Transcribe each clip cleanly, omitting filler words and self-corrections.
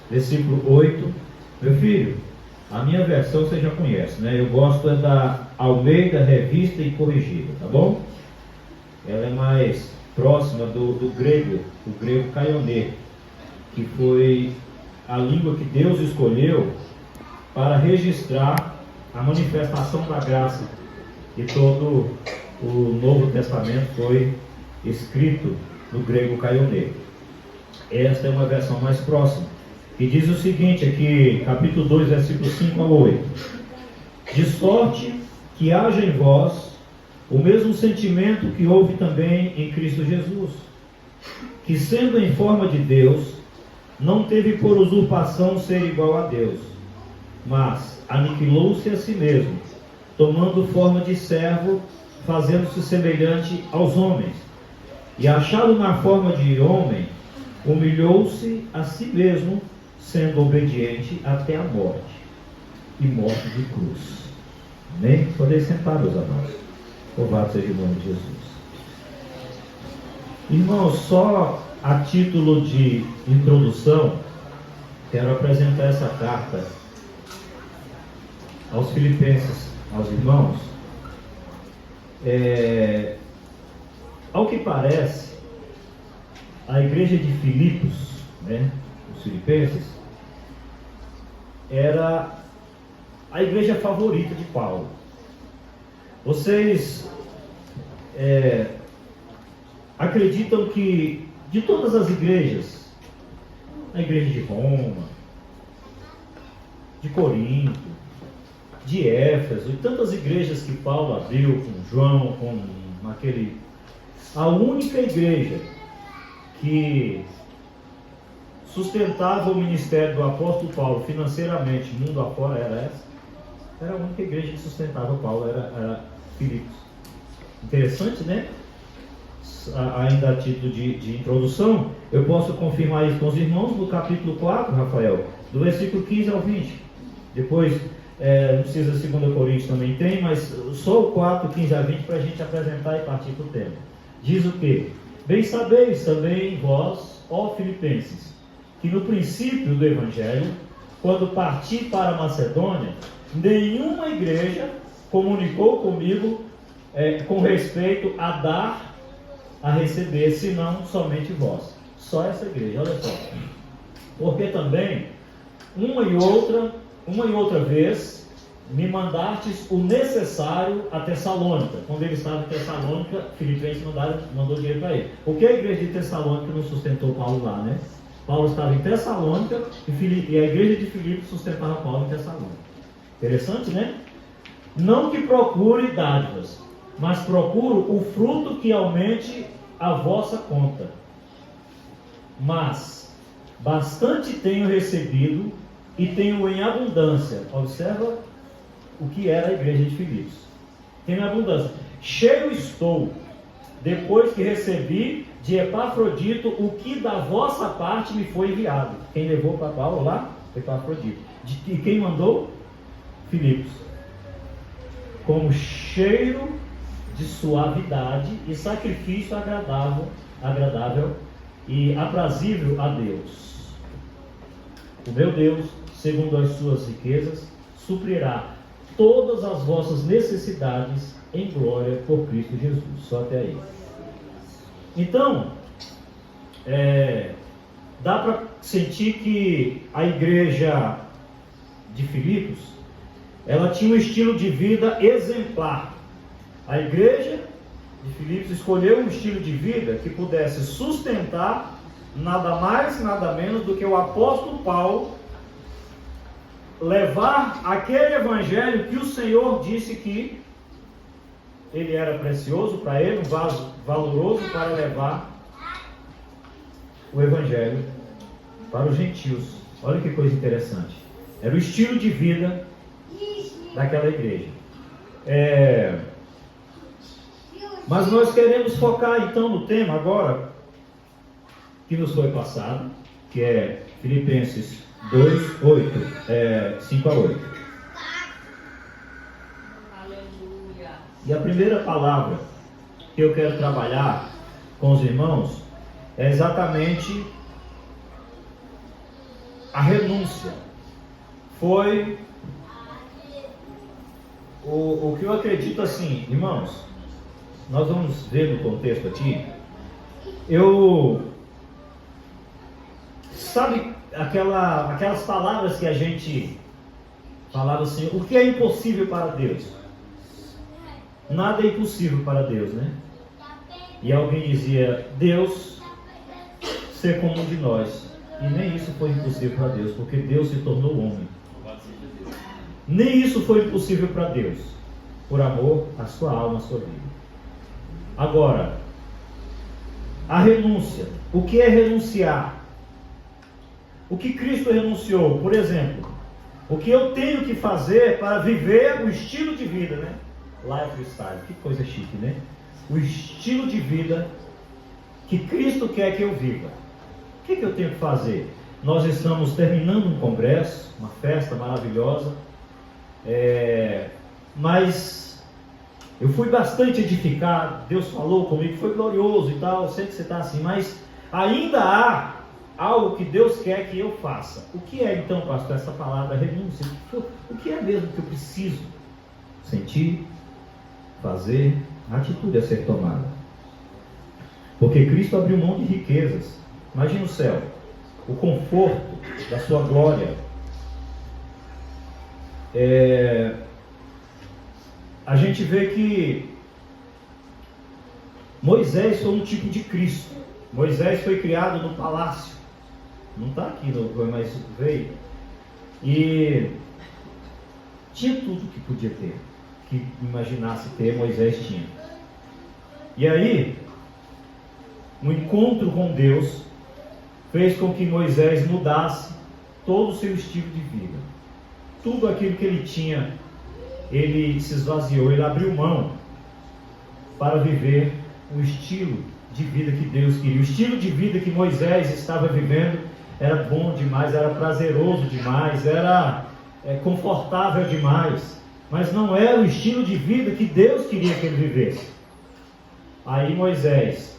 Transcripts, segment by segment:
versículo 8. Meu filho, a minha versão você já conhece, né? Eu gosto da Almeida Revista e Corrigida, tá bom? Ela é mais próxima do grego, o grego Kaionê, que foi a língua que Deus escolheu para registrar a manifestação da graça. E todo o Novo Testamento foi escrito no grego Kaionê. Esta é uma versão mais próxima, que diz o seguinte aqui, capítulo 2, versículos 5 a 8. De sorte que haja em vós o mesmo sentimento que houve também em Cristo Jesus, que sendo em forma de Deus, não teve por usurpação ser igual a Deus, mas aniquilou-se a si mesmo, tomando forma de servo, fazendo-se semelhante aos homens, e achado na forma de homem, humilhou-se a si mesmo, sendo obediente até a morte, e morte de cruz. Amém? Podem sentar, meus amados. Louvado seja o nome de Jesus. Irmãos, só a título de introdução, quero apresentar essa carta aos filipenses, aos irmãos. Ao que parece, a igreja de Filipos, né, os filipenses, era a igreja favorita de Paulo. Vocês acreditam que de todas as igrejas, a igreja de Roma, de Corinto, de Éfeso, e tantas igrejas que Paulo abriu com João, a única igreja que sustentava o ministério do apóstolo Paulo financeiramente, mundo afora, era essa? Era a única igreja que sustentava Paulo, era Filipos. Interessante, né? Ainda a título de introdução, eu posso confirmar isso com os irmãos no capítulo 4, Rafael, do versículo 15 ao 20. Depois, não precisa 2 Coríntios também tem, mas só o 4, 15 a 20 para a gente apresentar e partir para o tema. Diz o quê? Bem sabeis também vós, ó Filipenses, que no princípio do Evangelho, quando parti para a Macedônia, nenhuma igreja comunicou comigo com respeito a dar, a receber, senão somente vós. Só essa igreja, olha só. Porque também, uma e outra vez, me mandastes o necessário a Tessalônica. Quando ele estava em Tessalônica, Filipenses mandou dinheiro para ele. Por que a igreja de Tessalônica não sustentou Paulo lá, né? Paulo estava em Tessalônica e a igreja de Filipos sustentava Paulo em Tessalônica. Interessante, né? Não que procure dádivas, mas procuro o fruto que aumente a vossa conta. Mas bastante tenho recebido e tenho em abundância. Observa o que era a igreja de Filipos. Tenho em abundância. Cheio estou, depois que recebi de Epafrodito o que da vossa parte me foi enviado. Quem levou para Paulo lá? Epafrodito. E quem mandou? Filipos. Como cheiro de suavidade e sacrifício agradável e aprazível a Deus. O meu Deus, segundo as suas riquezas, suprirá todas as vossas necessidades em glória por Cristo Jesus. Só até aí. Então, dá para sentir que a igreja de Filipos, ela tinha um estilo de vida exemplar. A igreja de Filipos escolheu um estilo de vida que pudesse sustentar nada mais, nada menos do que o apóstolo Paulo levar aquele evangelho que o Senhor disse que ele era precioso para ele, um vaso valoroso para levar o evangelho para os gentios. Olha que coisa interessante. Era o estilo de vida daquela igreja. Mas nós queremos focar então no tema agora que nos foi passado, que é Filipenses 2, 5 a 8. Aleluia. E a primeira palavra que eu quero trabalhar com os irmãos é exatamente a renúncia foi o que eu acredito assim, irmãos, nós vamos ver no contexto aqui, sabe aquelas palavras que a gente falava assim, o que é impossível para Deus? Nada é impossível para Deus, né? E alguém dizia, Deus ser como um de nós. E nem isso foi impossível para Deus, porque Deus se tornou homem. Nem isso foi impossível para Deus, por amor à sua alma, à sua vida. Agora, a renúncia. O que é renunciar? O que Cristo renunciou? Por exemplo, o que eu tenho que fazer para viver o estilo de vida, né? Lifestyle, que coisa chique, né? O estilo de vida que Cristo quer que eu viva. O que eu tenho que fazer? Nós estamos terminando um congresso, uma festa maravilhosa, mas eu fui bastante edificado, Deus falou comigo, foi glorioso e tal, eu sei que você está assim, mas ainda há algo que Deus quer que eu faça. O que é então, pastor, essa palavra renúncia? O que é mesmo que eu preciso sentir, fazer, a atitude a ser tomada? Porque Cristo abriu mão de riquezas. Imagina o céu, o conforto da sua glória. A gente vê que Moisés foi um tipo de Cristo. Moisés foi criado no palácio. Não está aqui, mas veio. E tinha tudo que podia ter, que imaginasse ter, Moisés tinha. E aí, um encontro com Deus fez com que Moisés mudasse todo o seu estilo de vida. Tudo aquilo que ele tinha, ele se esvaziou, ele abriu mão para viver o estilo de vida que Deus queria. O estilo de vida que Moisés estava vivendo era bom demais, era prazeroso demais, era confortável demais, mas não era o estilo de vida que Deus queria que ele vivesse. Aí Moisés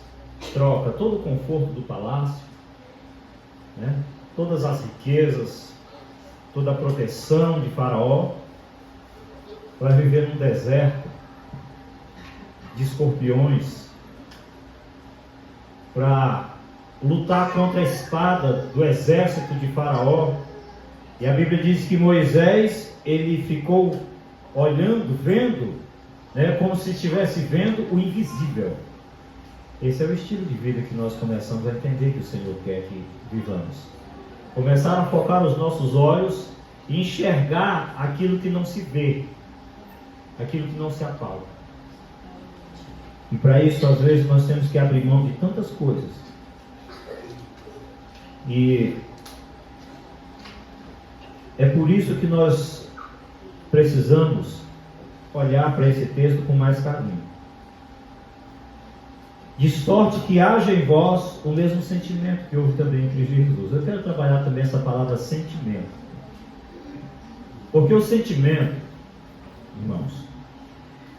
troca todo o conforto do palácio, né? Todas as riquezas, toda a proteção de Faraó, para viver num deserto de escorpiões, para lutar contra a espada do exército de Faraó. E a Bíblia diz que Moisés, ele ficou olhando, vendo, né, como se estivesse vendo o invisível. Esse é o estilo de vida que nós começamos a entender que o Senhor quer que vivamos. Começar a focar os nossos olhos e enxergar aquilo que não se vê, aquilo que não se apalpa. E para isso, às vezes, nós temos que abrir mão de tantas coisas. E é por isso que nós precisamos olhar para esse texto com mais carinho. De sorte que haja em vós o mesmo sentimento que houve também em Cristo Jesus. Eu quero trabalhar também essa palavra sentimento. Porque o sentimento, irmãos,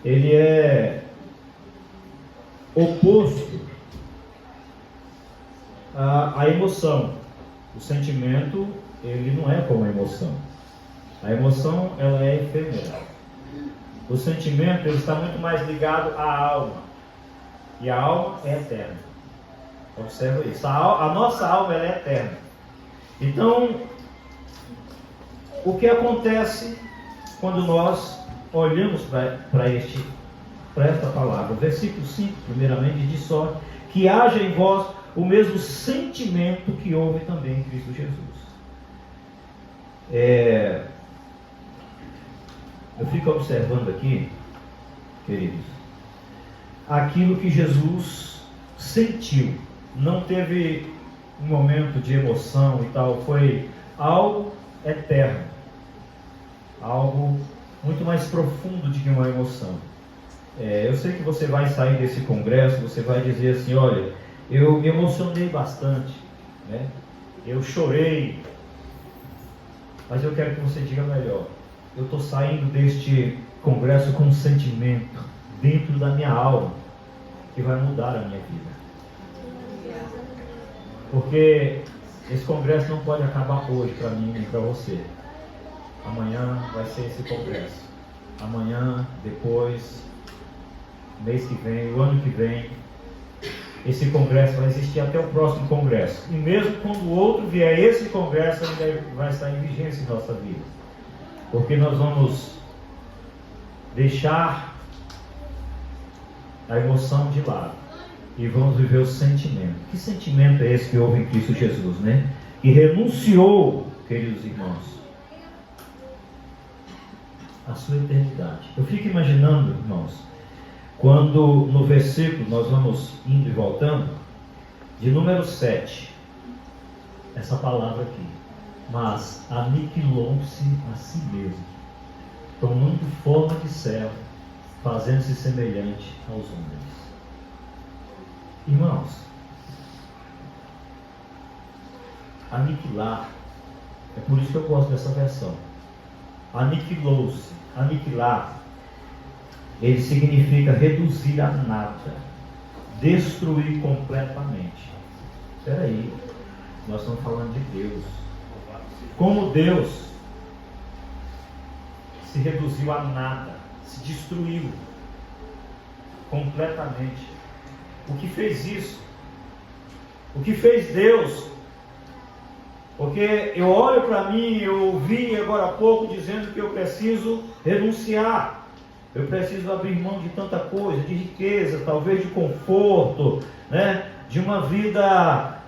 ele é oposto à emoção. O sentimento, ele não é como a emoção. A emoção, ela é efêmera. O sentimento, ele está muito mais ligado à alma. E a alma é eterna. Observa isso. A nossa alma, ela é eterna. Então, o que acontece quando nós olhamos para esta palavra? Versículo 5, primeiramente, diz só que haja em vós o mesmo sentimento que houve também em Cristo Jesus. Eu fico observando aqui, queridos, aquilo que Jesus sentiu. Não teve um momento de emoção e tal, foi algo eterno, algo muito mais profundo do que uma emoção. Eu sei que você vai sair desse congresso, você vai dizer assim, olha, eu me emocionei bastante, né? Eu chorei, mas eu quero que você diga melhor. Eu estou saindo deste congresso com um sentimento dentro da minha alma que vai mudar a minha vida. Porque esse congresso não pode acabar hoje para mim nem para você. Amanhã vai ser esse congresso. Amanhã, depois, mês que vem, o ano que vem, esse congresso vai existir até o próximo congresso. E mesmo quando o outro vier, esse congresso ainda vai estar em vigência em nossa vida. Porque nós vamos deixar a emoção de lado e vamos viver o sentimento. Que sentimento é esse que houve em Cristo Jesus, né? E renunciou, queridos irmãos, a sua eternidade. Eu fico imaginando, irmãos, quando no versículo, nós vamos indo e voltando, de número 7, essa palavra aqui, mas aniquilou-se a si mesmo, tomando forma de servo, fazendo-se semelhante aos homens. Irmãos, aniquilar, é por isso que eu gosto dessa versão. Aniquilou-se, aniquilar, ele significa reduzir a nada, destruir completamente. Espera aí, nós estamos falando de Deus. Como Deus se reduziu a nada, se destruiu completamente. O que fez isso? O que fez Deus? Porque eu olho para mim, eu ouvi agora há pouco dizendo que eu preciso renunciar. Eu preciso abrir mão de tanta coisa, de riqueza, talvez de conforto, né? De uma vida,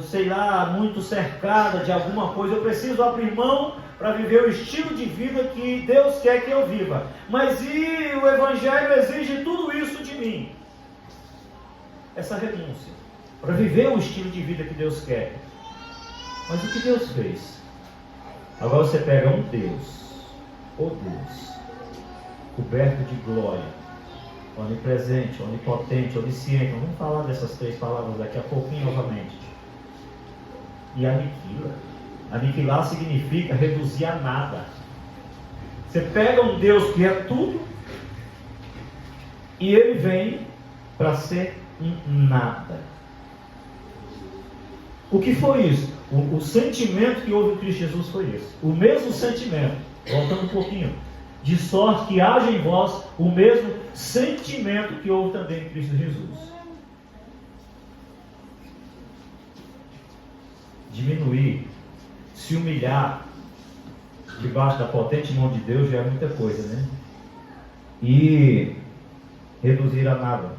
sei lá, muito cercada de alguma coisa. Eu preciso abrir mão para viver o estilo de vida que Deus quer que eu viva. Mas e o Evangelho exige tudo isso de mim? Essa renúncia, para viver o estilo de vida que Deus quer. Mas o que Deus fez? Agora você pega um Deus, Deus, coberto de glória, onipresente, onipotente, onisciente. Vamos falar dessas 3 palavras daqui a pouquinho novamente. E aniquila. Aniquilar significa reduzir a nada. Você pega um Deus que é tudo e ele vem para ser um nada. O que foi isso? O sentimento que houve em Cristo Jesus foi esse. O mesmo sentimento, voltando um pouquinho, de sorte que haja em vós o mesmo sentimento que houve também em Cristo Jesus. Diminuir, se humilhar debaixo da potente mão de Deus já é muita coisa, né? E reduzir a nada.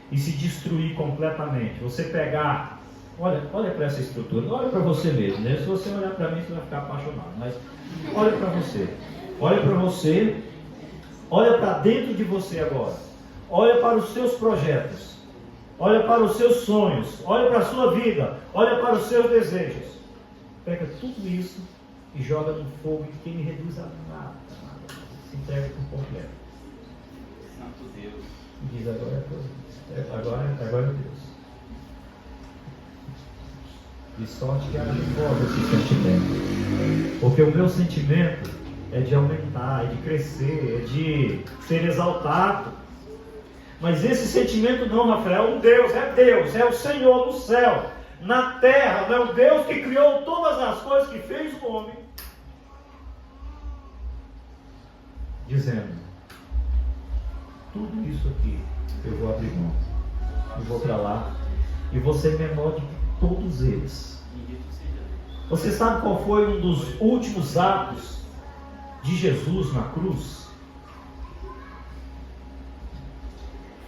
E se destruir completamente. Você pegar, olha para essa estrutura, olha para você mesmo, né? Se você olhar para mim, você vai ficar apaixonado. Mas olha para você. Olha para você, olha para dentro de você agora, olha para os seus projetos, olha para os seus sonhos, olha para a sua vida, olha para os seus desejos. Pega tudo isso e joga no fogo que me reduz a nada. Se entrega por completo. Santo Deus. E diz agora é Deus. De sorte que haja em vós esse sentimento. Porque o meu sentimento é de aumentar, é de crescer, é de ser exaltado. Mas esse sentimento não, Rafael, é um Deus, é o Senhor no céu, na terra, não é o Deus que criou todas as coisas, que fez o homem. Dizendo, tudo isso aqui eu vou abrir mão, eu vou para lá, e vou ser menor de todos eles. Você sabe qual foi um dos últimos atos de Jesus na cruz?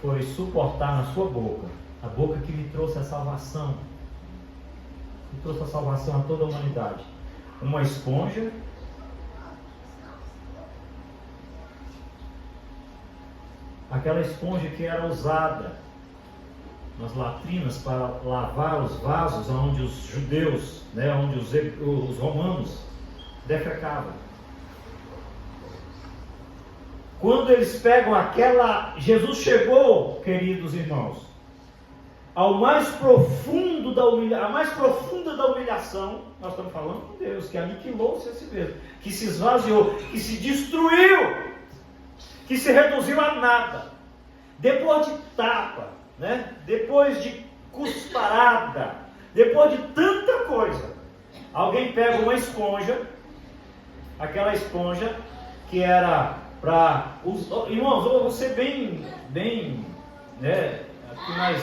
Foi suportar na sua boca, a boca que me trouxe a salvação, que trouxe a salvação a toda a humanidade, uma esponja aquela esponja que era usada nas latrinas para lavar os vasos onde os judeus, onde os romanos defecavam. Quando eles pegam Jesus chegou, queridos irmãos, ao mais profundo a mais profunda da humilhação. Nós estamos falando de Deus, que aniquilou-se a si mesmo, que se esvaziou, que se destruiu, que se reduziu a nada. Depois de tapa, depois de cusparada, Depois de tanta coisa, alguém pega uma esponja, aquela esponja que era para os irmãos, eu vou ser bem, né, aqui mais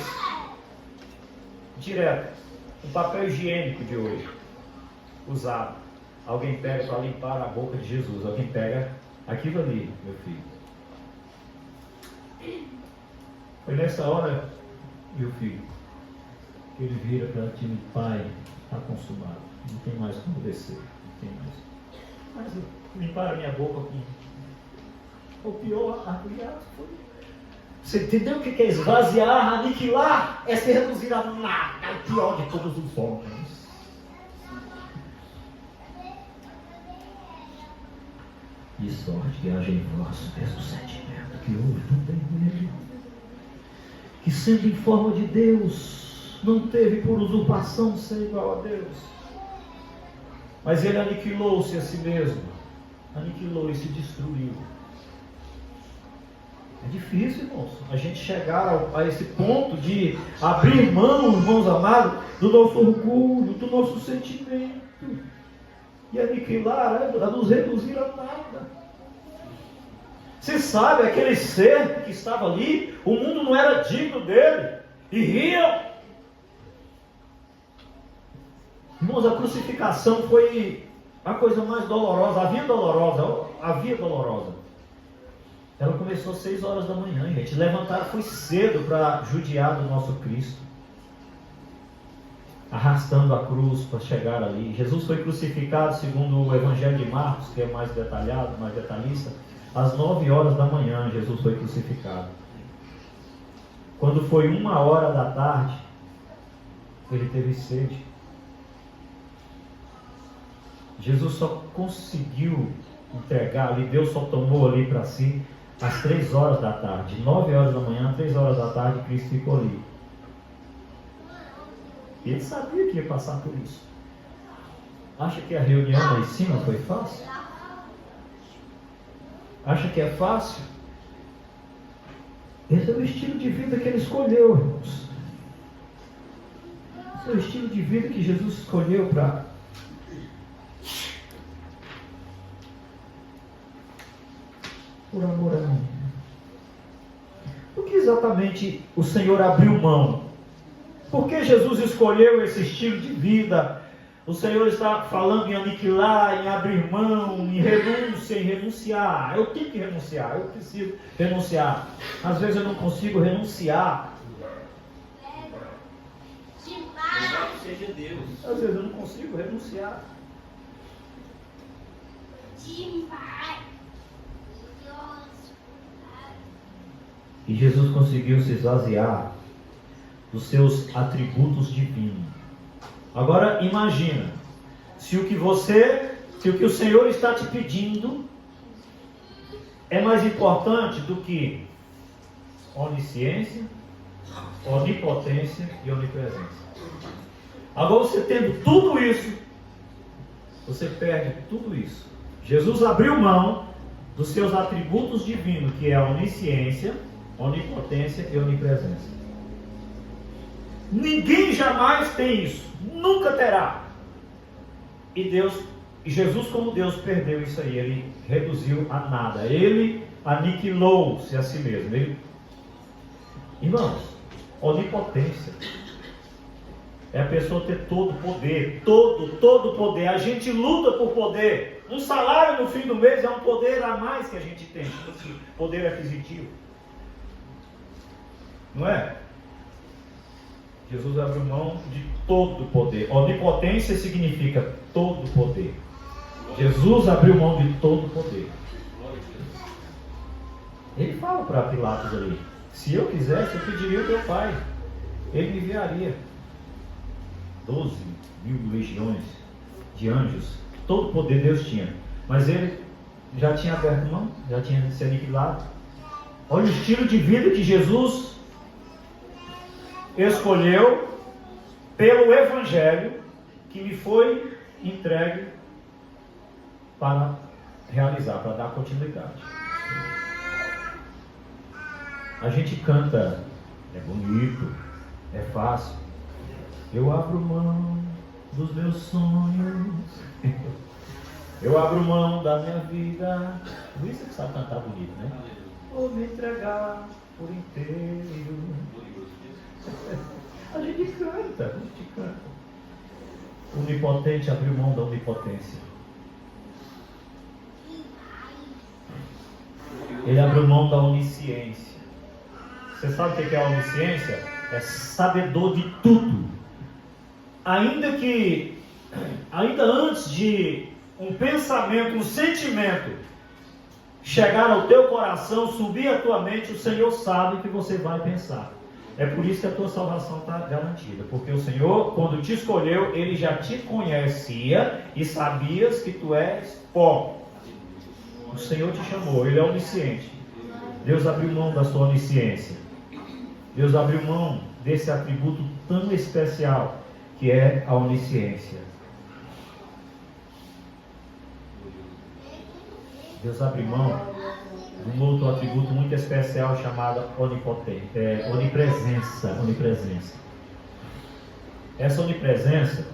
direto. O papel higiênico de hoje, usado. Alguém pega para limpar a boca de Jesus. Alguém pega aquilo ali, meu filho. Foi nessa hora, meu filho, que ele vira para ti, pai, está consumado. Não tem mais como descer. Não tem mais. Mas limpar a minha boca com o pior arruiado foi. Você entendeu o que é esvaziar, aniquilar? É se reduzir a nada. É o pior de todos os homens. E sorte que haja em vós o mesmo sentimento que houve também nele, que sendo em forma de Deus, não teve por usurpação ser igual a Deus, mas ele aniquilou-se a si mesmo, aniquilou e se destruiu. É difícil, irmãos, a gente chegar a esse ponto de abrir mão, irmãos amados, do nosso orgulho, do nosso sentimento, e aniquilar, a nos reduzir a nada. Você sabe, aquele ser que estava ali, o mundo não era digno dele, e riam. Irmãos, a crucificação foi a coisa mais dolorosa, havia dolorosa. Ela começou às 6 horas da manhã, gente. Levantaram, foi cedo para judiar do nosso Cristo, arrastando a cruz para chegar ali. Jesus foi crucificado, segundo o Evangelho de Marcos, que é mais detalhado, mais detalhista, às 9 horas da manhã. Jesus foi crucificado. Quando foi 1 hora da tarde, ele teve sede. Jesus só conseguiu entregar ali, Deus só tomou ali para si às 3 horas da tarde. 9 horas da manhã, 3 horas da tarde, Cristo ficou ali. E ele sabia que ia passar por isso. Acha que a reunião lá em cima foi fácil? Acha que é fácil? Esse é o estilo de vida que ele escolheu, irmãos. Esse é o estilo de vida que Jesus escolheu por amor a mim. O que exatamente o Senhor abriu mão? Por que Jesus escolheu esse estilo de vida? O Senhor está falando em aniquilar, em abrir mão, em renúncia, em renunciar. Eu tenho que renunciar, eu preciso renunciar. Às vezes eu não consigo renunciar. Louvado seja Deus. Às vezes eu não consigo renunciar. E Jesus conseguiu se esvaziar dos seus atributos divinos. Agora imagina, se o que o Senhor está te pedindo é mais importante do que onisciência, onipotência e onipresença. Agora você tendo tudo isso, você perde tudo isso. Jesus abriu mão dos seus atributos divinos, que é a onisciência, onipotência e onipresença. Ninguém jamais tem isso, nunca terá. E Jesus, como Deus, perdeu isso aí. Ele reduziu a nada, ele aniquilou-se a si mesmo. Irmãos, onipotência é a pessoa ter todo o poder, todo poder. A gente luta por poder. Um salário no fim do mês é um poder a mais que a gente tem, poder aquisitivo, não é? Jesus abriu mão de todo o poder. Onipotência significa todo o poder. Jesus abriu mão de todo o poder. Ele fala para Pilatos ali: se eu quisesse, eu pediria ao meu pai, ele me enviaria 12 mil legiões de anjos. Todo o poder Deus tinha, mas ele já tinha aberto mão, já tinha se aniquilado. Olha o estilo de vida que Jesus escolheu pelo Evangelho que me foi entregue para realizar, para dar continuidade. A gente canta, é bonito, é fácil, Eu abro mão dos meus sonhos. Eu abro mão da minha vida. Por isso que sabe cantar bonito, né? Vou me entregar por inteiro. A gente canta. O onipotente abriu mão da onipotência. Ele abriu mão da onisciência. Você sabe o que é a onisciência? É sabedor de tudo. Ainda antes de um pensamento, um sentimento chegar ao teu coração, subir à tua mente, o Senhor sabe o que você vai pensar. É por isso que a tua salvação está garantida. Porque o Senhor, quando te escolheu, Ele já te conhecia e sabias que tu és pó. O Senhor te chamou, Ele é onisciente. Deus abriu mão da sua onisciência. Deus abriu mão desse atributo tão especial que é a onisciência. Deus abriu mão de um outro atributo muito especial chamado onipresença. Essa onipresença,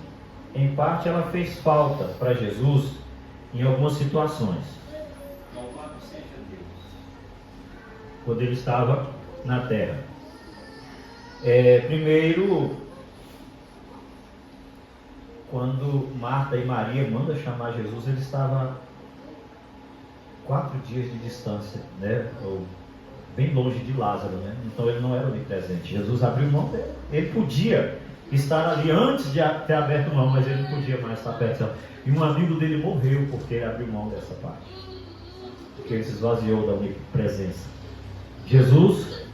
em parte, ela fez falta para Jesus em algumas situações. Quando ele estava na terra. Primeiro, quando Marta e Maria mandam chamar Jesus, ele estava 4 dias de distância, né? Ou bem longe de Lázaro, né? Então ele não era onipresente. Jesus abriu mão dele. Ele podia estar ali antes de ter aberto mão, mas ele não podia mais estar perto. E um amigo dele morreu porque ele abriu mão dessa parte, porque ele se esvaziou da onipresença. Jesus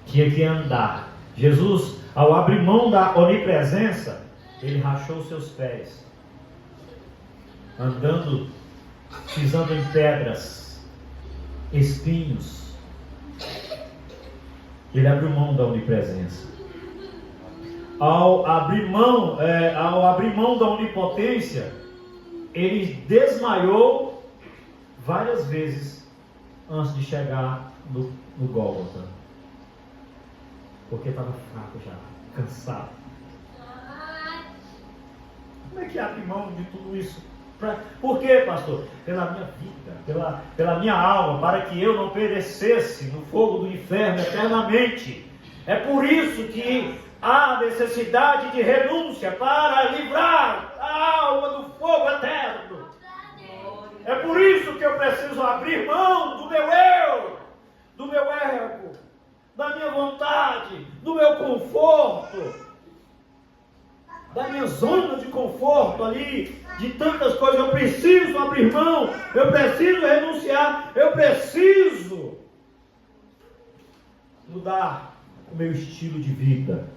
tinha que andar. Jesus, ao abrir mão da onipresença, ele rachou seus pés, andando, pisando em pedras, espinhos. Ele abriu mão da onipresença. Ao abrir mão da onipotência, ele desmaiou várias vezes antes de chegar no Gólgota, porque estava fraco já, cansado. Como é que abre mão de tudo isso? Por quê, pastor? Pela minha vida, pela minha alma, para que eu não perecesse no fogo do inferno eternamente. É por isso que há necessidade de renúncia para livrar a alma do fogo eterno. É por isso que eu preciso abrir mão do meu eu, do meu ego, da minha vontade, do meu conforto, da minha zona de conforto ali, de tantas coisas. Eu preciso abrir mão, eu preciso renunciar, eu preciso mudar o meu estilo de vida.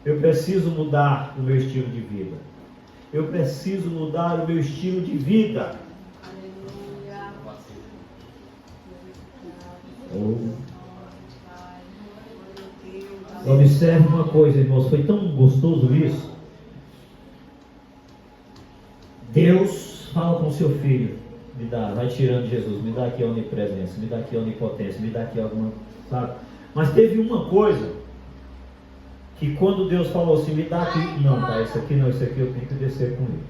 Eu preciso mudar o meu estilo de vida. Eu preciso mudar o meu estilo de vida. Observe uma coisa, irmãos, foi tão gostoso isso. Deus fala com o seu filho, me dá, vai tirando Jesus, me dá aqui a onipresença, me dá aqui a onipotência, me dá aqui alguma, sabe? Mas teve uma coisa que quando Deus falou assim, me dá aqui, não, tá, esse aqui não, esse aqui eu tenho que descer com ele.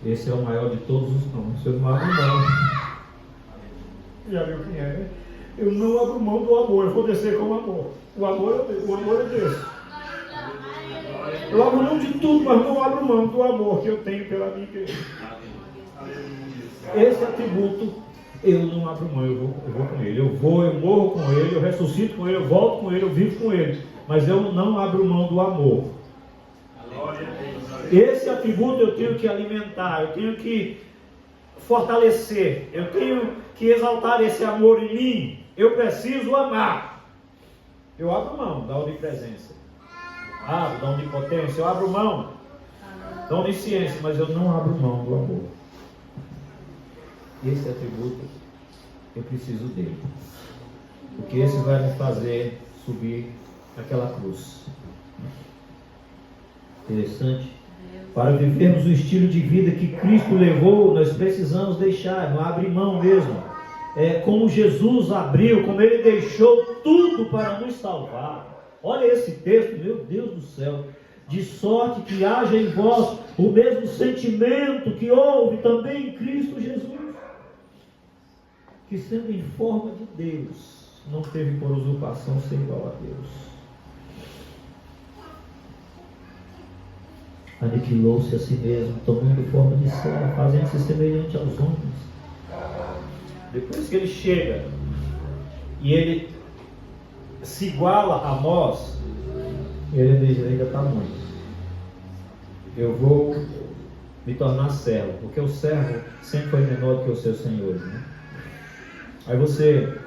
Esse é o maior de todos os nomes, eu não abro mão. Já viu quem é, né? Eu não abro mão do amor, eu vou descer com o amor. O amor é desse. Eu abro mão de tudo, mas não abro mão do amor que eu tenho pela minha igreja. Esse atributo, eu não abro mão, eu vou com ele. Eu morro com ele, eu ressuscito com ele, eu volto com ele, eu vivo com ele. Mas eu não abro mão do amor. Esse atributo eu tenho que alimentar, eu tenho que fortalecer, eu tenho que exaltar esse amor em mim. Eu preciso amar. Eu abro mão da onipresença, abro da onipotência, eu abro mão da onisciência, mas eu não abro mão do amor. Esse atributo eu preciso dele, porque esse vai me fazer subir aquela cruz. Interessante. Para vivermos o estilo de vida que Cristo levou, nós precisamos deixar, não abrir mão mesmo. Como Jesus abriu, como Ele deixou tudo para nos salvar. Olha esse texto, meu Deus do céu. de sorte que haja em vós o mesmo sentimento que houve também em Cristo Jesus, que sendo em forma de Deus, não teve por usurpação ser igual a Deus. Aniquilou-se a si mesmo, tomando forma de servo, fazendo-se semelhante aos homens. Depois que ele chega e ele se iguala a nós, ele diz: ainda está muito. Eu vou me tornar servo, porque o servo sempre foi menor do que os seus senhores, né? Aí você,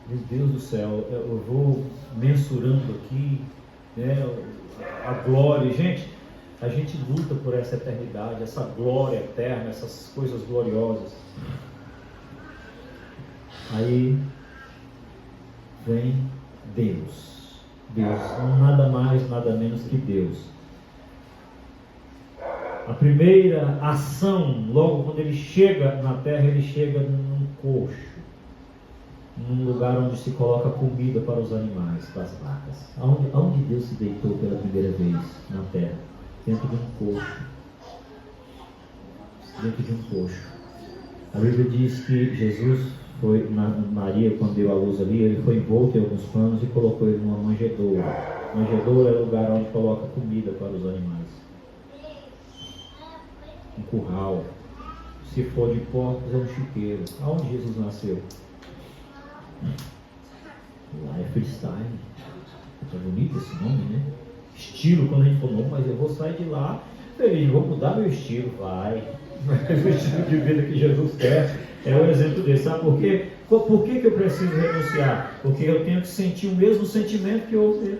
meu Deus do céu, eu vou mensurando aqui, né, a glória. Gente, a gente luta por essa eternidade, essa glória eterna, essas coisas gloriosas. Aí vem Deus, nada mais, nada menos que Deus. A primeira ação, logo quando ele chega na terra, ele chega num coxo, num lugar onde se coloca comida para os animais, para as vacas. Aonde Deus se deitou pela primeira vez na terra? Dentro de um coxo. Dentro de um coxo. A Bíblia diz que Jesus foi, Maria, quando deu a luz ali, ele foi envolto em alguns panos e colocou ele numa manjedoura. Manjedoura é o lugar onde coloca comida para os animais. Um curral. Se for de porcos, é um chiqueiro. Aonde Jesus nasceu? Lá é freestyle. É bonito esse nome, né? Estilo, quando a gente falou, mas eu vou sair de lá, feliz, vou mudar meu estilo. Vai. Mas o estilo de vida que Jesus quer é um exemplo desse. Sabe por quê? Por que eu preciso renunciar? Porque eu tenho que sentir o mesmo sentimento que eu.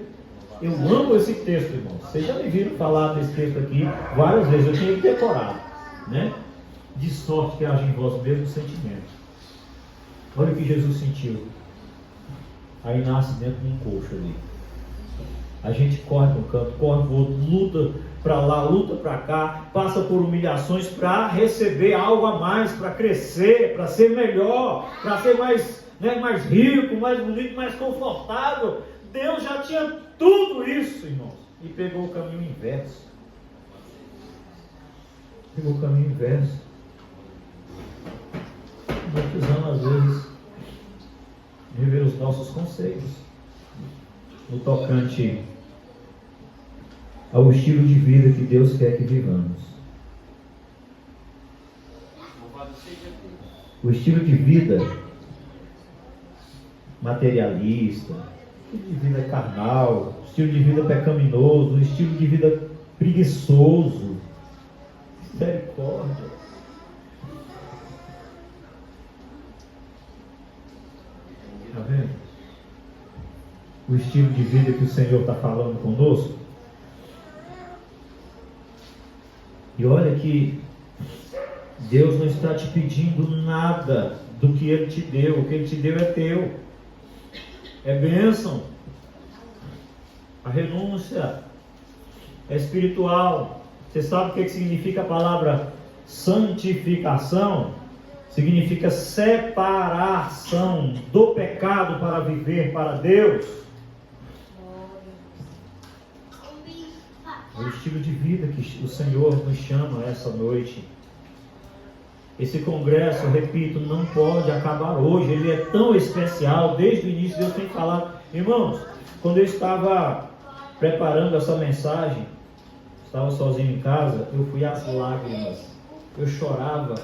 Eu amo esse texto, irmão. Vocês já me viram falar desse texto aqui várias vezes. Eu tinha que decorar, né? De sorte que haja em vós o mesmo sentimento. Olha o que Jesus sentiu. Aí nasce dentro de um coxo ali. A gente corre para um canto, corre para o outro, luta para lá, luta para cá, passa por humilhações para receber algo a mais, para crescer, para ser melhor, para ser mais, né, mais rico, mais bonito, mais confortável. Deus já tinha tudo isso, irmãos, e pegou o caminho inverso. Pegou o caminho inverso. Nós precisamos, às vezes, rever os nossos conceitos no tocante ao estilo de vida que Deus quer que vivamos. O estilo de vida materialista, o estilo de vida carnal, o estilo de vida pecaminoso, o estilo de vida preguiçoso, misericórdia. Está vendo? O estilo de vida que o Senhor está falando conosco. E olha que Deus não está te pedindo nada do que Ele te deu. O que Ele te deu é teu. É bênção. A renúncia é espiritual. Você sabe o que significa a palavra santificação? Significa separação do pecado para viver para Deus. É o estilo de vida que o Senhor nos chama essa noite. Esse congresso, repito, não pode acabar hoje. Ele é tão especial. Desde o início Deus tem falado. Irmãos, quando eu estava preparando essa mensagem, estava sozinho em casa, eu fui às lágrimas. Eu chorava.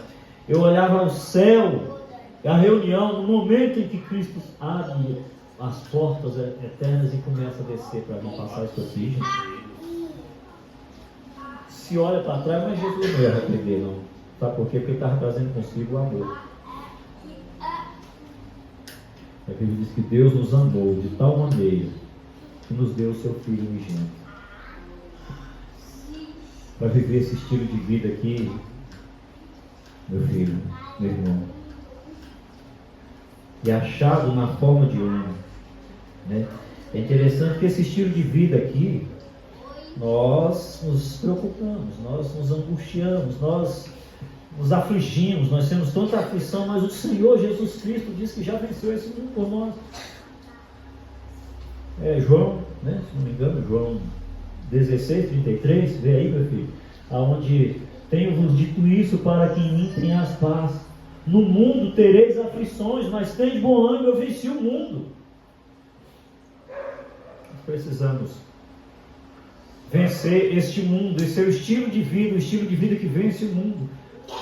Eu olhava ao céu. A reunião, no momento em que Cristo abre as portas eternas e começa a descer para não passar esse oxigênio. Se olha para trás, mas Jesus não ia arrepender, não. Sabe por quê? Porque ele estava trazendo consigo o amor. A Bíblia diz que Deus nos amou de tal maneira que nos deu o seu Filho unigênito. Para viver esse estilo de vida aqui, meu filho, meu irmão, e achado na forma de homem, né? É interessante que esse estilo de vida aqui, nós nos preocupamos, nós nos angustiamos, nós nos afligimos, nós temos tanta aflição, mas o Senhor Jesus Cristo diz que já venceu esse mundo por nós. João, né? Se não me engano, João 16:33, vê aí, meu filho, aonde tenho-vos dito isso para que em mim tenhas paz. No mundo tereis aflições, mas tem de bom ânimo, eu venci o mundo. Nós precisamos vencer este mundo, esse é o estilo de vida, o estilo de vida que vence o mundo,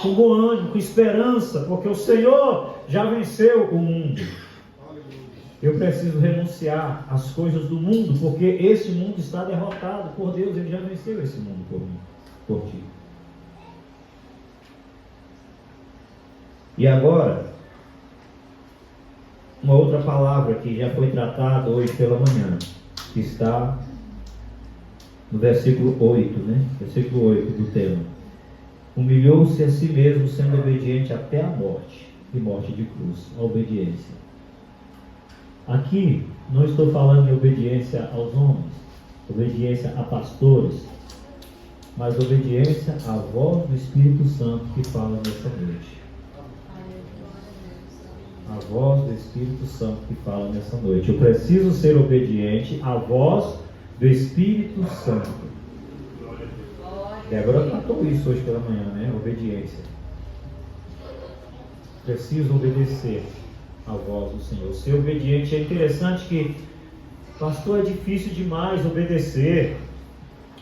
com bom ânimo, com esperança, porque o Senhor já venceu o mundo. Eu preciso renunciar às coisas do mundo, porque este mundo está derrotado por Deus, Ele já venceu esse mundo por mim, por ti. E agora, uma outra palavra que já foi tratada hoje pela manhã, que está no versículo 8, né? Versículo 8 do tema. Humilhou-se a si mesmo, sendo obediente até a morte, e morte de cruz, a obediência. Aqui, não estou falando em obediência aos homens, obediência a pastores, mas obediência à voz do Espírito Santo que fala nessa noite. A voz do Espírito Santo que fala nessa noite. Eu preciso ser obediente à voz do Espírito Santo. Débora tratou isso hoje pela manhã, né? Obediência. Preciso obedecer à voz do Senhor. Ser obediente. É interessante que, pastor, é difícil demais obedecer.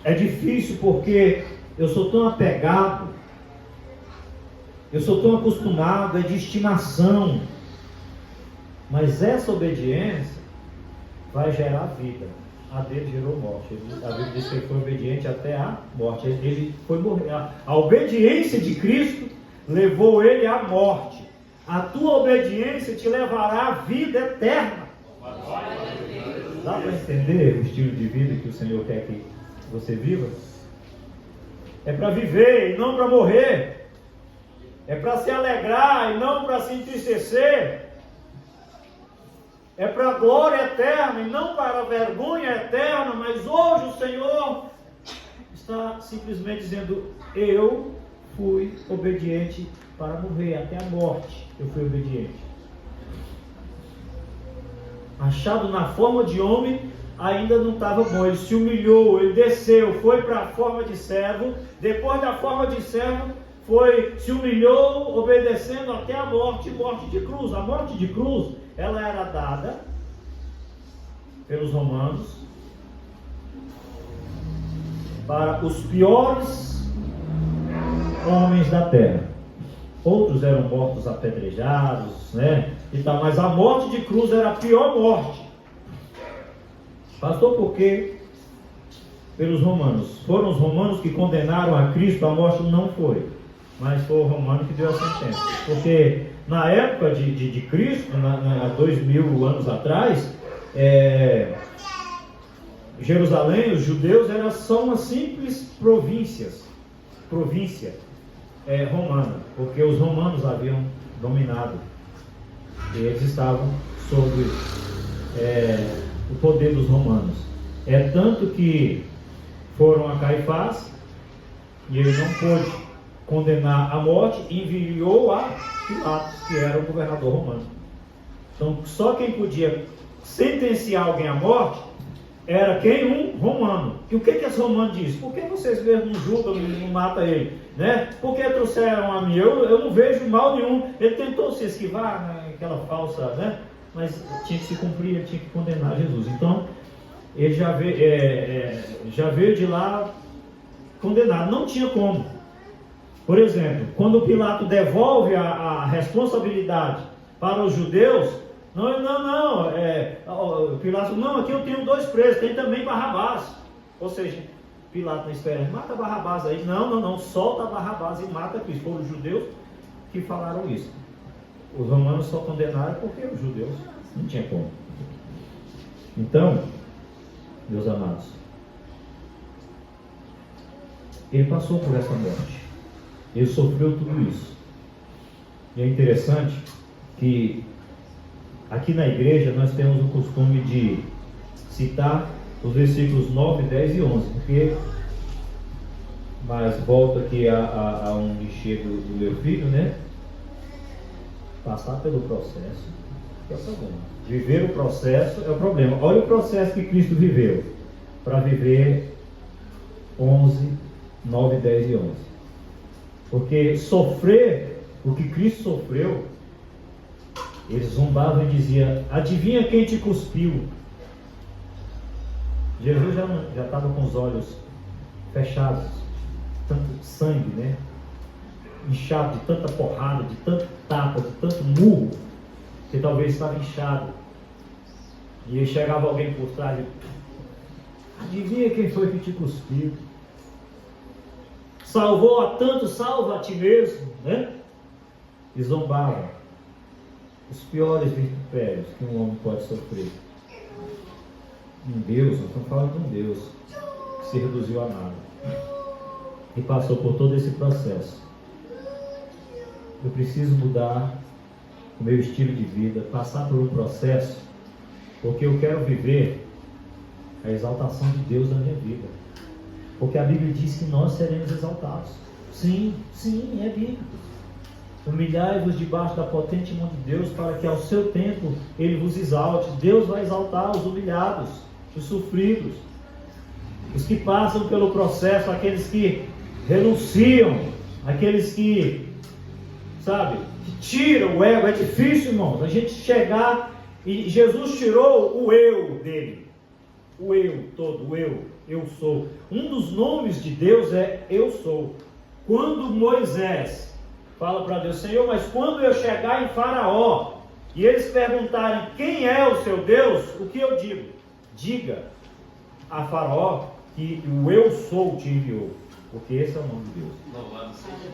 É difícil porque eu sou tão apegado, eu sou tão acostumado, é de estimação. Mas essa obediência vai gerar vida. A dele gerou morte. A Bíblia diz que ele foi obediente até a morte. Ele foi morrer. A obediência de Cristo levou ele à morte. A tua obediência te levará à vida eterna. Dá para entender o estilo de vida que o Senhor quer que você viva? É para viver e não para morrer. É para se alegrar e não para se entristecer. É para a glória eterna e não para a vergonha eterna. Mas hoje o Senhor está simplesmente dizendo: eu fui obediente para morrer até a morte. Eu fui obediente. Achado na forma de homem, ainda não estava bom. Ele se humilhou, ele desceu, foi para a forma de servo. Depois da forma de servo, se humilhou, obedecendo até a morte, morte de cruz. A morte de cruz, ela era dada pelos romanos para os piores homens da terra. Outros eram mortos apedrejados, né? E tal, mas a morte de cruz era a pior morte. Pastor, por quê? Pelos romanos. Foram os romanos que condenaram a Cristo à morte? Não foi. Mas foi o romano que deu a sentença. Porque na época de Cristo, há 2000 anos atrás, Jerusalém, os judeus, são uma simples província romana, porque os romanos haviam dominado. E eles estavam sob o poder dos romanos. É tanto que foram a Caifás, e ele não pôde condenar a morte, e enviou a Pilatos, que era o governador romano. Então, só quem podia sentenciar alguém à morte era quem? Um romano. E o que esse romano disse? Por que vocês mesmo não julgam e não matam ele? Né? Por que trouxeram a mim? Eu não vejo mal nenhum. Ele tentou se esquivar, né? Aquela falsa, né? Mas tinha que se cumprir, ele tinha que condenar Jesus. Então, ele já veio de lá condenado. Não tinha como. Por exemplo, quando Pilato devolve a responsabilidade para os judeus, Pilato, não, aqui eu tenho 2 presos, tem também Barrabás. Ou seja, Pilato não espera, mata Barrabás aí. Não, solta Barrabás e mata Cristo. Foram os judeus que falaram isso. Os romanos só condenaram porque os judeus não tinha como. Então, meus amados, ele passou por essa morte. Ele sofreu tudo isso. E é interessante que aqui na igreja nós temos o costume de citar os versículos 9, 10 e 11, mas volto aqui a um clichê do meu filho, né? Passar pelo processo é o problema. Viver o processo é o problema. Olha o processo que Cristo viveu para viver 11, 9, 10 e 11. Porque sofrer o que Cristo sofreu, eles zombavam e diziam: adivinha quem te cuspiu? Jesus já estava com os olhos fechados, tanto sangue, né? Inchado de tanta porrada, de tanto tapa, de tanto murro, que talvez estava inchado. E aí chegava alguém por trás e: adivinha quem foi que te cuspiu? Salvou a tanto, salva a ti mesmo, né? E zombavam. Os piores vitupérios que um homem pode sofrer. Um Deus, nós estamos falando de um Deus que se reduziu a nada e passou por todo esse processo. Eu preciso mudar o meu estilo de vida, passar por um processo, porque eu quero viver a exaltação de Deus na minha vida. Porque a Bíblia diz que nós seremos exaltados. Sim, é bíblico. Humilhai-vos debaixo da potente mão de Deus, para que ao seu tempo Ele vos exalte. Deus vai exaltar os humilhados, os sofridos, os que passam pelo processo, aqueles que renunciam, aqueles que, que tiram o ego. É difícil, irmãos, a gente chegar, e Jesus tirou o eu dele. O eu todo, o eu sou. Um dos nomes de Deus é eu sou. Quando Moisés fala para Deus: Senhor, mas quando eu chegar em Faraó e eles perguntarem quem é o seu Deus, o que eu digo? Diga a Faraó que o eu sou te enviou, porque esse é o nome de Deus.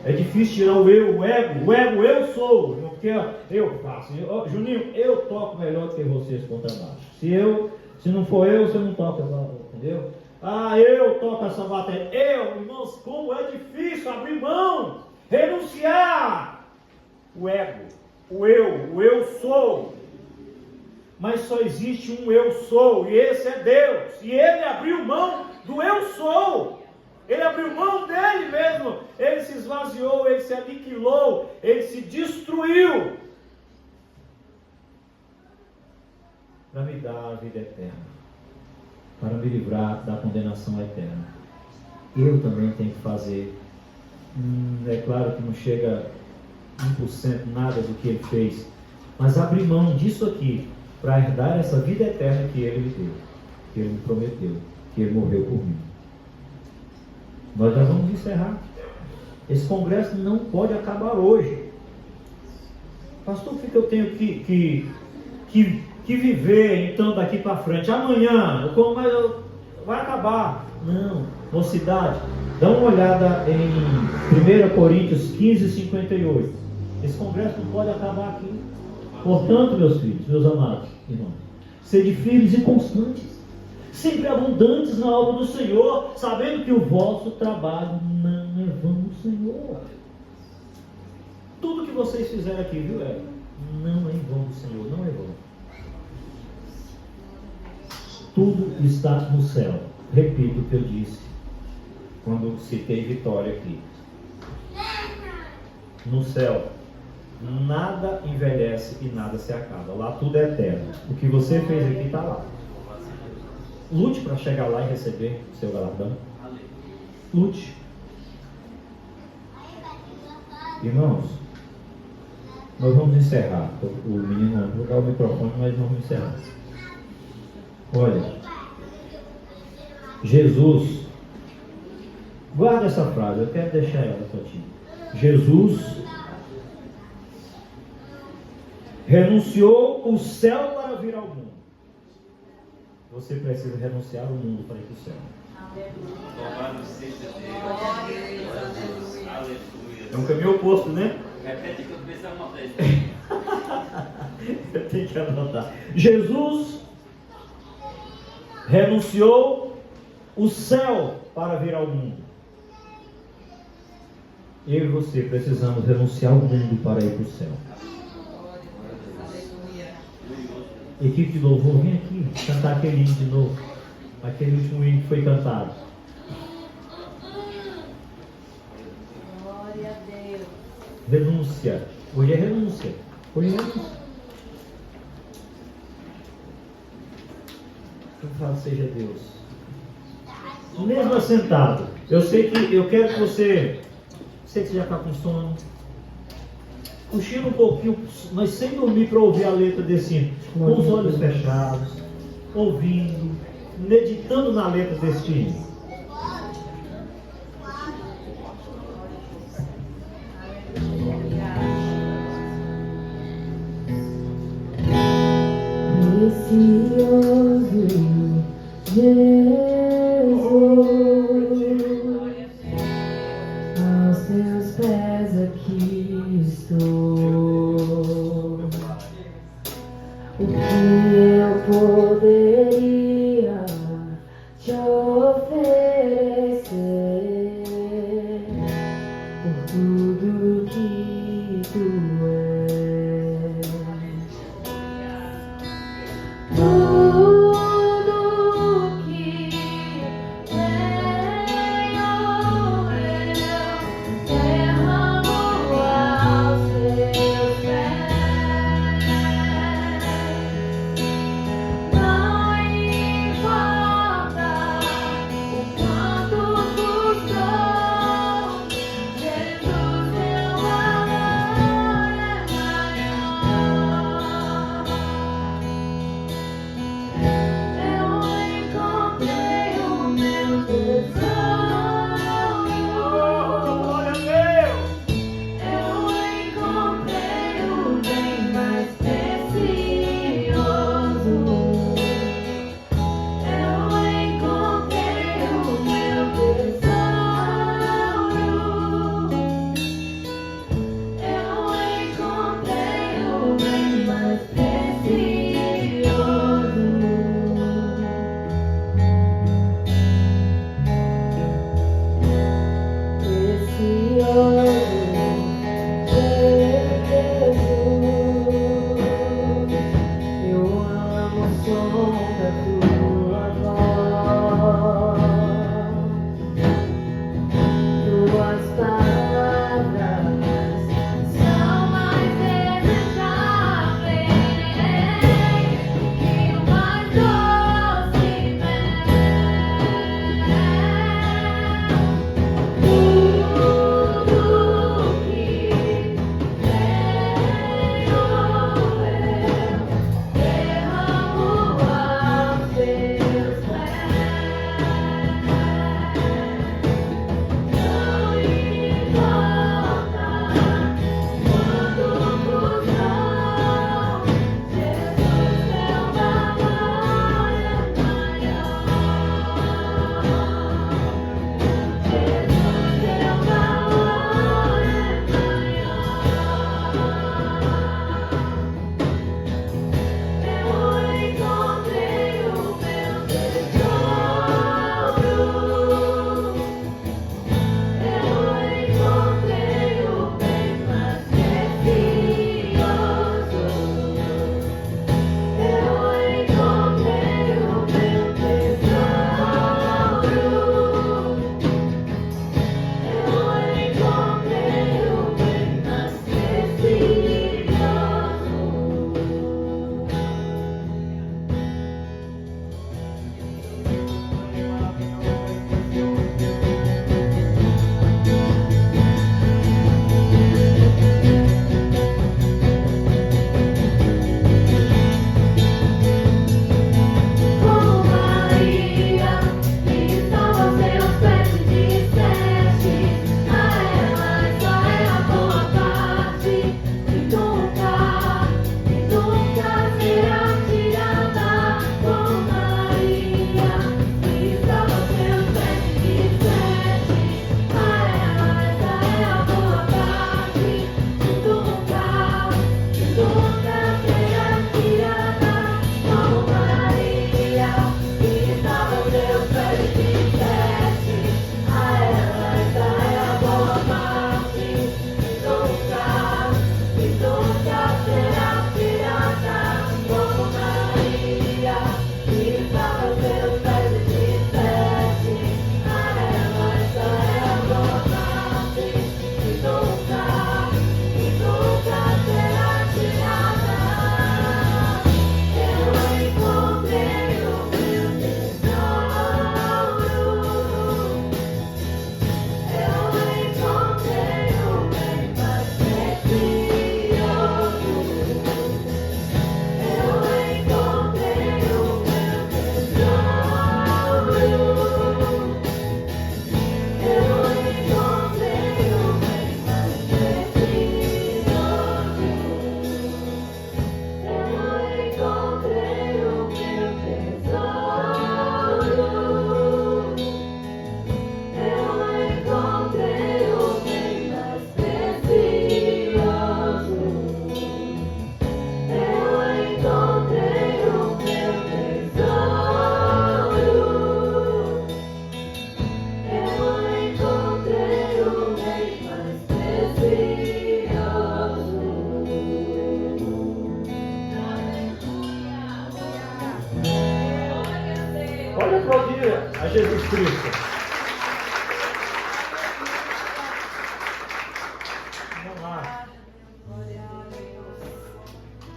É difícil tirar o eu, o ego eu sou, porque eu faço. Juninho, eu toco melhor que vocês contrabaixo. Se não for eu, você não toca, entendeu? Eu toco essa bateria. Irmãos, como é difícil abrir mão, renunciar o ego, o eu sou. Mas só existe um eu sou, e esse é Deus. E Ele abriu mão do eu sou. Ele abriu mão dele mesmo. Ele se esvaziou, ele se aniquilou, ele se destruiu para me dar a vida eterna, para me livrar da condenação eterna. Eu também tenho que fazer. É claro que não chega 1% nada do que ele fez, mas abrir mão disso aqui para herdar essa vida eterna que ele me deu, que ele me prometeu, que ele morreu por mim. Nós já vamos encerrar. Esse congresso não pode acabar hoje. Pastor, o que eu tenho que viver então daqui para frente? Amanhã, vai acabar. Não, mocidade, dá uma olhada em 1 Coríntios 15, 58. Esse congresso não pode acabar aqui. Portanto, meus filhos, meus amados irmãos, sede firmes e constantes, sempre abundantes na obra do Senhor, sabendo que o vosso trabalho não é vão no Senhor. Tudo que vocês fizeram aqui, viu, não é em vão do Senhor, não é vão. Tudo está no céu. Repito o que eu disse quando citei Vitória aqui. No céu, nada envelhece e nada se acaba. Lá tudo é eterno. O que você fez aqui está lá. Lute para chegar lá e receber o seu galardão. Lute. Irmãos, nós vamos encerrar. O menino vai jogar o microfone, mas vamos encerrar. Olha, Jesus, guarda essa frase, eu quero deixar ela para ti. Jesus renunciou o céu para vir ao mundo. Você precisa renunciar o mundo para ir para o céu. Louvado seja Deus. Aleluia. É um caminho oposto, né? Repete que eu preciso anotar isso. Eu tenho que anotar. Jesus renunciou o céu para vir ao mundo. Eu e você precisamos renunciar o mundo para ir para o céu. Equipe de louvor, vem aqui cantar aquele hino de novo. Aquele último hino que foi cantado. Glória a Deus. Renúncia. Hoje é renúncia. Hoje é renúncia. Louvado seja Deus. Mesmo assentado, Eu quero que você. Sei que você já está com sono. Cochila um pouquinho, mas sem dormir, para ouvir a letra desse hino. Com os olhos fechados, ouvindo, meditando na letra deste hino. Precioso Jesus, aos teus pés aqui estou. O que eu poderia te oferecer por tudo que tu és? Tudo que tenho eu derramo aos teus pés. Não importa o quanto custou, Jesus, teu valor é maior. Eu encontrei o meu tesouro. Eu encontrei o bem mais precioso. Eu encontrei o meu tesouro. Eu encontrei o bem mais precioso. Precioso Jesus, eu amo o som da tua voz. Tuas palavras são mais desejáveis que o mais doce mel. Tudo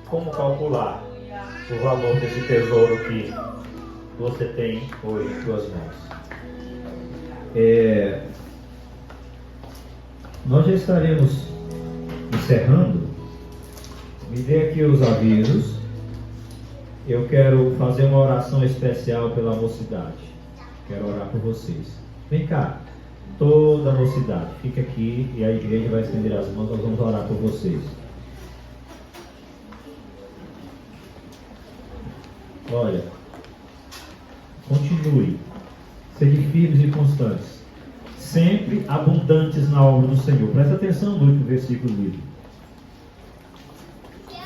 como calcular o valor desse tesouro que você tem hoje em suas mãos. Nós já estaremos encerrando. Me dê aqui os avisos. Eu quero fazer uma oração especial pela mocidade. Quero orar por vocês. Vem cá, toda a mocidade, fica aqui e a igreja vai estender as mãos. Nós vamos orar por vocês. Olha, continue, sede firmes e constantes, sempre abundantes na obra do Senhor. Presta atenção no último versículo livre.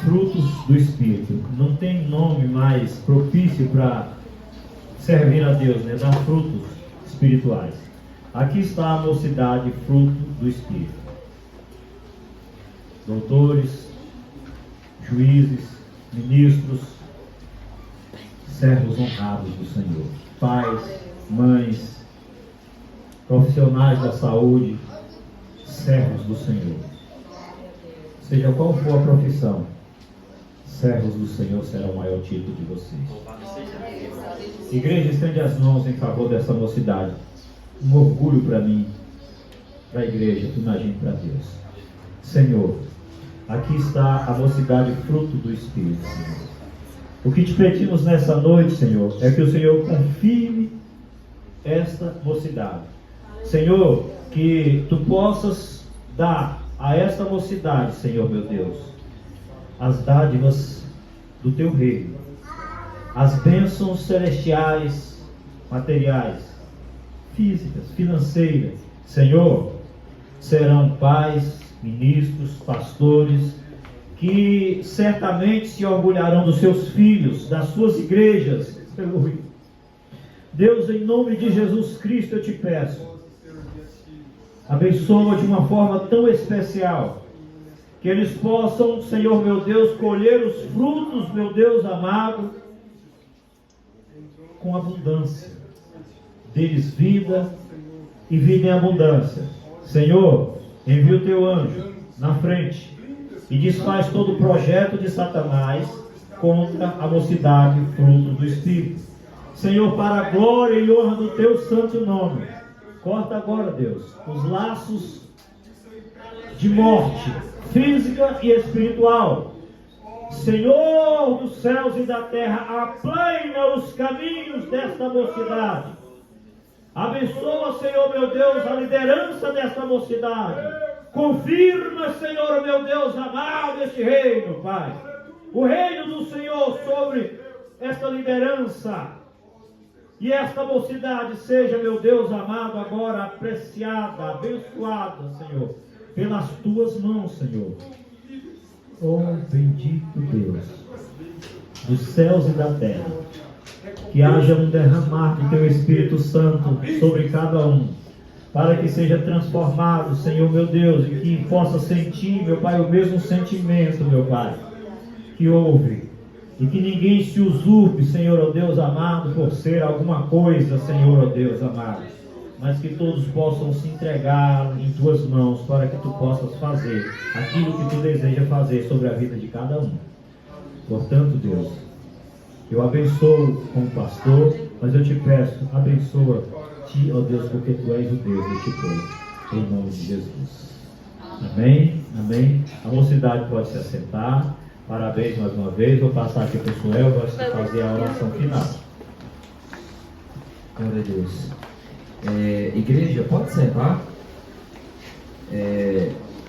Frutos do Espírito. Não tem nome mais propício para servir a Deus, né? Dar frutos espirituais. Aqui está a mocidade, fruto do Espírito. Doutores, juízes, ministros, servos honrados do Senhor, pais, mães, profissionais da saúde, servos do Senhor. Seja qual for a profissão, servos do Senhor será o maior título de vocês. Igreja, estende as mãos em favor dessa mocidade. Um orgulho para mim, para a igreja, imagine para Deus. Senhor, aqui está a mocidade, fruto do Espírito, Senhor. O que te pedimos nessa noite, Senhor, é que o Senhor confirme esta mocidade. Senhor, que tu possas dar a esta mocidade, Senhor meu Deus, as dádivas do teu reino, as bênçãos celestiais, materiais, físicas, financeiras. Senhor, serão pais, ministros, pastores, que certamente se orgulharão dos seus filhos, das suas igrejas. Aleluia. Deus, em nome de Jesus Cristo, eu te peço, abençoa de uma forma tão especial, que eles possam, Senhor meu Deus, colher os frutos, meu Deus amado, com abundância. Deles vida e vida em abundância. Senhor, envia o teu anjo na frente e desfaz todo o projeto de Satanás contra a mocidade, fruto do Espírito. Senhor, para a glória e honra do teu santo nome, corta agora, Deus, os laços de morte física e espiritual. Senhor dos céus e da terra, aplana os caminhos desta mocidade. Abençoa, Senhor meu Deus, a liderança desta mocidade. Confirma, Senhor meu Deus amado, este reino, Pai. O reino do Senhor sobre esta liderança. E esta mocidade seja, meu Deus amado, agora apreciada, abençoada, Senhor, pelas tuas mãos, Senhor. Oh, bendito Deus, dos céus e da terra, que haja um derramar do teu Espírito Santo sobre cada um, para que seja transformado, Senhor meu Deus, e que possa sentir, meu Pai, o mesmo sentimento, meu Pai, que houve, e que ninguém se usurpe, Senhor, ó Deus amado, por ser alguma coisa, Senhor, ó Deus amado, mas que todos possam se entregar em tuas mãos, para que tu possas fazer aquilo que tu deseja fazer sobre a vida de cada um. Portanto, Deus, eu abençoo como pastor, mas eu te peço, abençoa-te, ó Deus, porque tu és o Deus deste povo, em nome de Jesus. Amém? Amém? A mocidade pode se assentar. Parabéns mais uma vez. Vou passar aqui para o Suel, vai fazer a oração final. Glória a Deus. Igreja, pode sentar.